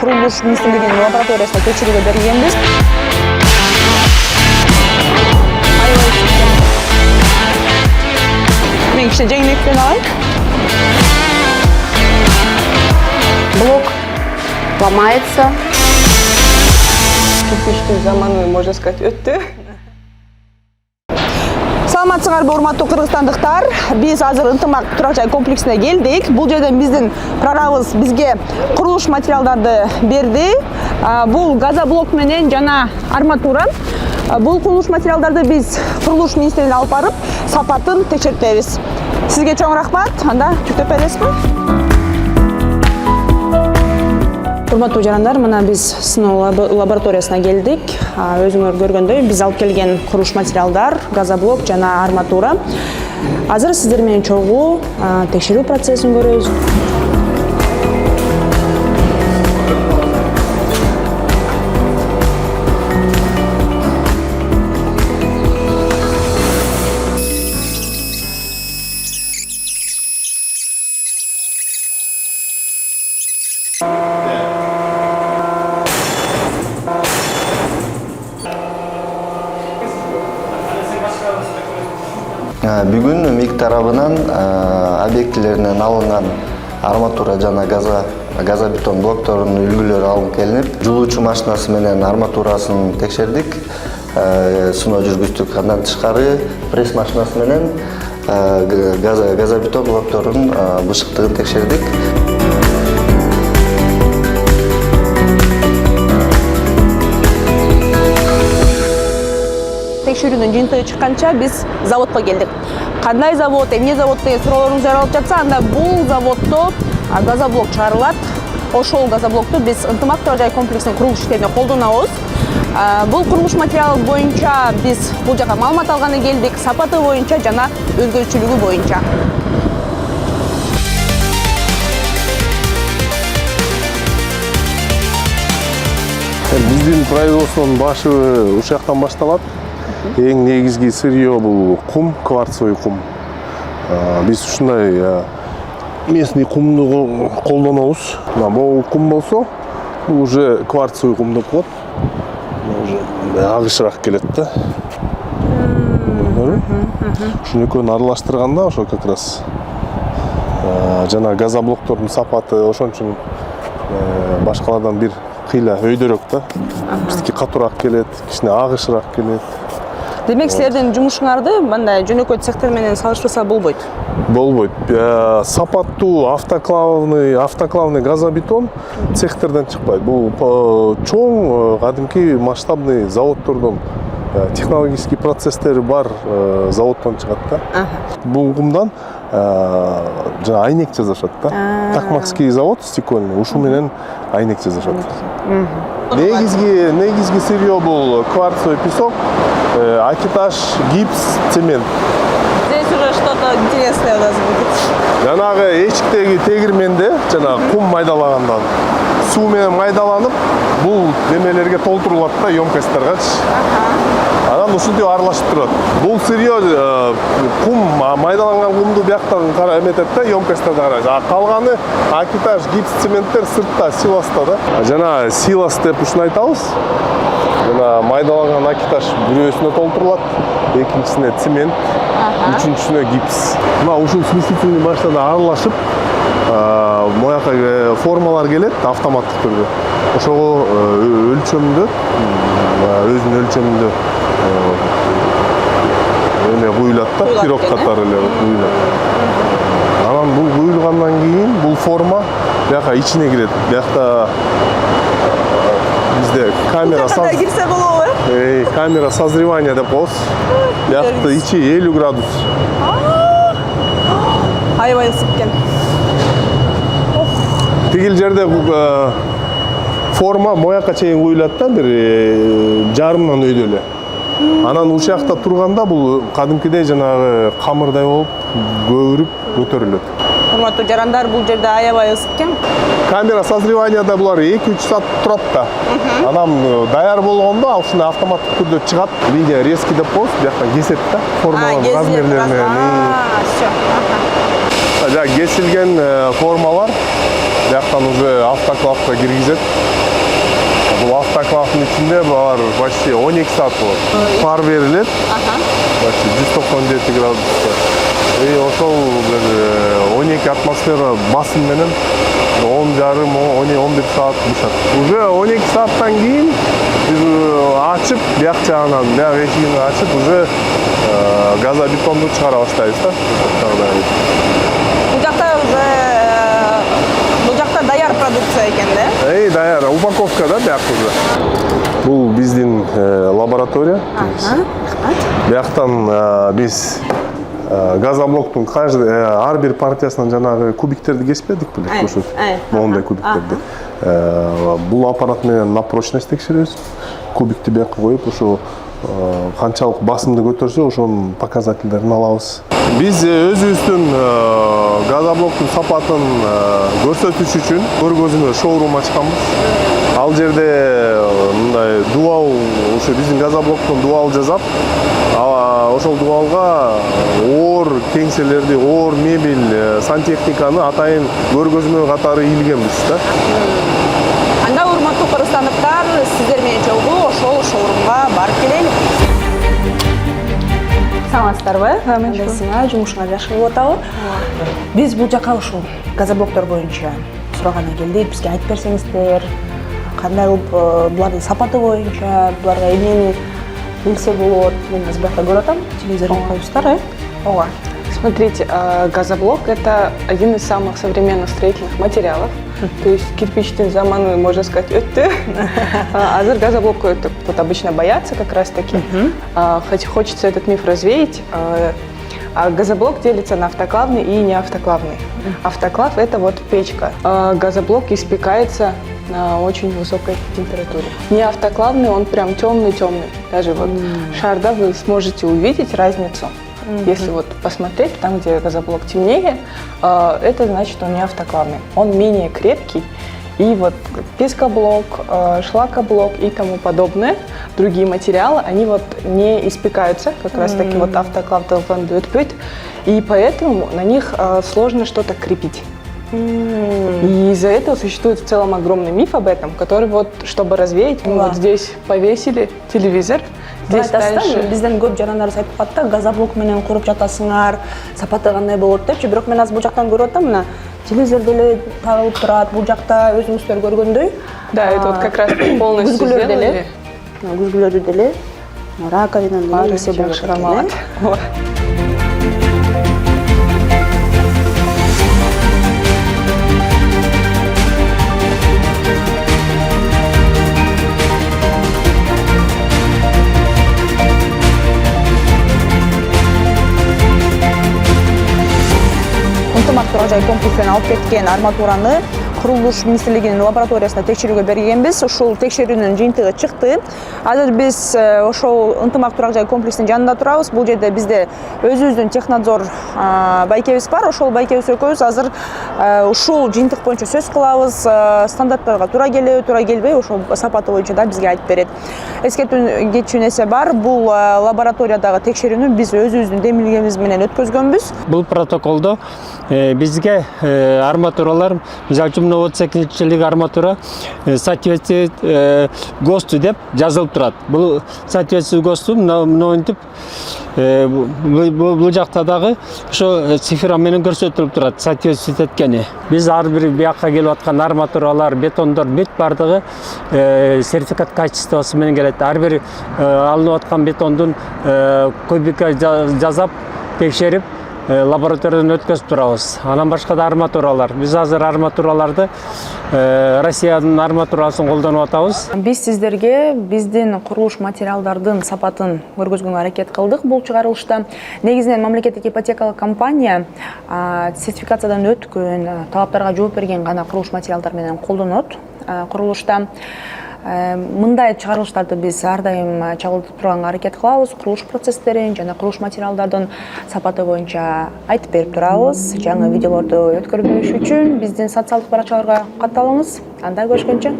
Kuruluş Ministrliğinin laboratuvariyasına tekşirүүгө берилгенбиz. Мен кичине жеңилдетен алайын. Блок ломается. Кирпичтин заманы, можно сказать, өттү. Саламатсыңарбы, урматтуу кыргызстандыктар. Биз азыр ынтымак турак жай комплексине келдик. Бул жерден биздин прорабыбыз бизге курулуш материалдарды берди. Бул газоблок менен жана арматура. Бул курулуш материалдарды биз курулуш министрлигине алып барып, сапатын текшертебиз. Сизге чоң рахмат. Анда жүктөп бересизби? Урматтуу жарандар, мына биз сыноо лабораториясына келдик. Өзүңөр көргөндөй, биз алып келген курулуш материалдар, газоблок жана арматура. Азыр сиздер менен чогуу текшерүү процессин көрөбүз. Бүгүн МИК тарабынан объектилеринен алынган арматура жана газобетон блокторунун үлгүлөрү алынып келинип, жуулуучу машинасы менен арматурасын текшердик, сыноо жүргүздүк. Андан тышкары пресс машинасы менен газобетон блокторунун бышыктыгын текшердик. Текшерүүнүн жыйынтыгы чыкканча биз заводко келдик. Кандай завод, эмне завод деген суроолоруңуз жаралып жатса, анда бул заводдо газоблок чыгарылат. Ошол газоблокту биз ынтымак турак жай комплексинин курулуш иштерине колдонобуз. Бул курулуш материалы боюнча биз бул жака маалымат алганы келдик, сапаты боюнча жана өзгөчөлүгү боюнча. Биздин производствонун башы ушул жактан башталат. Эң негизги сырье бул кум, кварцевый кум. Биз ушундай местный кумду колдонобуз. Могул кум болсо, бул уже кварцевый кум деп коет. Уже агышыраак келет да. Ушуну экөөнү аралаштырганда ошо как раз жана газоблоктордун сапаты ошон үчүн башкалардан бир кыйла өйдөрөөк да. Биздики катуураак келет, кичине агышыраак келет. Демек, силердин жумушуңарды мындай жөнөкөй цехтер менен салыштырса болбойт. Болбойт. Сапаттуу автоклавный газобетон цехтерден чыкпайт. Бул чоң кадимки масштабный заводдордун технологический процесстери бар заводдон чыгат да. Бул кумдан жана айнек жасашат да. Такмакский завод стекольный, ушул менен айнек жасашат. Негизги сырье бул кварцевый песок, акетаж, гипс, цемент. Здесь уже что-то интересное у нас будет. Жанагы эчиктеги тегирменде жана кум майдалагандан суу менен майдаланып, бул немелерге толтурулат да, емкостторгачы. Анан ушинтип аралашып турат. Бул сырье кум майдаланган кумду бияктан эметет да, емкосттордо карайт. Калганы акетаж, гипс, цементтер сыртта, силаста да. Жана силас деп ушуну айтабыз. Жана майдаланган акетаж бирөөсүнө толтурулат, экинчисине цемент, үчүнчүсүнө гипс. Мына ушул смесительный машинада аралашып, мояка формалар келет автоматтык түрдө. Ошого өлчөмдө, өзүнүн өлчөмүндө эме куюлат да, пирог катары эле куюлат. Анан бул куюлгандан кийин бул форма бияка ичине кирет. Биякта бизде камера кирсе болобу? Камера созревания деп коебуз. Биякта ичи 50 градус. Аябай ысып экен. Тигил жерде форма мояка чейин куюлат да, бир жарымдан өйдө эле. Анан ушул жакта турганда бул кадимкидей жанагы камырдай болуп көбүрүп көтөрүлөт. Урматтуу жарандар, бул жерде аябай ысып экен. Камера созреванияда булар 2-3 саат турат да. Анан даяр болгондо ал ушундай автоматтык түрдө чыгат. Линия резкий деп коебуз, бияктан кесет да, формалардын размерлерин. Всё. Кесилген формалар автоклавка киргизет. Бул автоклавдын ичинде булар почти 12 саат болот. Пар берилет. Почти 197 градуста. Ошол бир 12 атмосфера басым менен 10,5-11 саат бушат. Уже 12 сааттан кийин биз ачып, бияк жагынан, бияк эшигин ачып, уже газобетонду чыгара баштайбыз да. Бул жакта даяр продукция экен да? Даяр, упаковка да, бияк уже. Бул биздин лаборатория. Бияктан биз газоблоктун ар бир партиясынан жанагы кубиктерди кеспедик беле, ошо моундай кубиктерди. Бул аппарат менен на прочность текшеребиз. Кубикти бияка коюп, ошо канчалык басымды көтөрсө, ошонун показательдерин алабыз. Биз өзүбүздүн газоблоктун сапатын көрсөтүш үчүн көргөзмө шоурум ачканбыз. Ал жерде мындай дуал, ошо биздин газоблоктун дуал жасап, ошол дуалга оор кеңселерди, оор мебель, сантехниканы атайын көргөзмө катары ийилгенбиз да. Анда урматтуу кыргызстандыктар, сиздер менен чогуу ошол шоурумга барып келели. Саламатсыздарбы? Кандайсыңар? Жумушуңар жакшы болуп атабы? Биз бул жака ушул газоблоктор боюнча сурагандан келдик. Бизге айтып берсеңиздер, кандай булардын сапаты боюнча, буларга эмнени билсе болот. Мен азыр бияка көрүп атам, телевизордон коюпсуздар, Ооба. Смотрите, газоблок – это один из самых современных строительных материалов. То есть кирпичный заманы, можно сказать, өтті. Азыр газоблок вот обычно боятся как раз таки. Хотя хочется этот миф развеять. Газоблок делится на автоклавный и неавтоклавный. Автоклав – это вот печка. Газоблок испекается на очень высокой температуре. Неавтоклавный, он прям темный-темный. Даже вот шарда вы сможете увидеть разницу. Если вот посмотреть, там, где газоблок темнее, это значит, он не автоклавный. Он менее крепкий. И вот пескоблок, шлакоблок и тому подобное, другие материалы, они вот не испекаются, как раз таки вот автоклав дает путь, и поэтому на них сложно что-то крепить. И из-за этого существует в целом огромный миф об этом, который вот, чтобы развеять, мы вот здесь повесили телевизор. Здесь дальше. Бизден көп жарандарыбыз айтып калат, газоблок менен куруп жатасыңар, сапаты кандай болот депчи. Бирок мен азыр бул жактан көрүп атам, мына телевизор деле тагылып турат, бул жакта өзүңүздөр көргөндөй. Да, это вот как раз полностью сделали. Күзгүлөрдү деле, раковинаны деле эсе болот. Ынтымак турак жай комплексинен алып кеткен арматураны Курулуш министрлигинин лабораториясына текшерүүгө бергенбиз. Ушул текшерүүнүн жыйынтыгы чыкты. Азыр биз ошол ынтымак турак жай комплексинин жанында турабыз. Бул жерде бизде өзүбүздүн технадзор байкебиз бар. Ошол байкебиз экөөбүз азыр ушул жыйынтык боюнча сөз кылабыз. Стандарттарга туура келеби, туура келбей, ошол сапаты боюнча да бизге айтып берет. Эскертүү кетчү нерсе бар. Бул лабораториядагы текшерүүнү биз өзүбүздүн демилгебиз менен өткөзгөнбүз. Бул протоколдо бизге арматуралар, мисалы үчүн 38-чилик арматура соответствует ГОСТу деп жазылып турат. Бул соответствует ГОСТу мынтип бул жакта дагы ошо цифра менен көрсөтүлүп турат, соответствует эткени. Биз ар бир бияка келип аткан арматуралар, бетондор бүт бардыгы сертификат качествосы менен келет. Ар бир алынып аткан бетондун кубика жазап, текшерип лабораториядан өткөзүп турабыз. Анан башка да арматуралар. Биз азыр арматураларды Россиянын арматурасын колдонуп атабыз. Биз сиздерге биздин курулуш материалдардын сапатын көргөзгөнгө аракет кылдык бул чыгарылышта. Негизинен мамлекеттик ипотекалык компания сертификациядан өткөн, талаптарга жооп берген гана курулуш материалдар менен колдонот курулушта. Мындай чыгарылыштарды биз ар дайым чагылтып турганга аракет кылабыз. Курулуш процесстерин жана курулуш материалдардын сапаты боюнча айтып берип турабыз. Жаңы видеолорду өткөрбөш үчүн биздин социалдык баракчаларга катталыңыз. Анда көрүшкөнчө.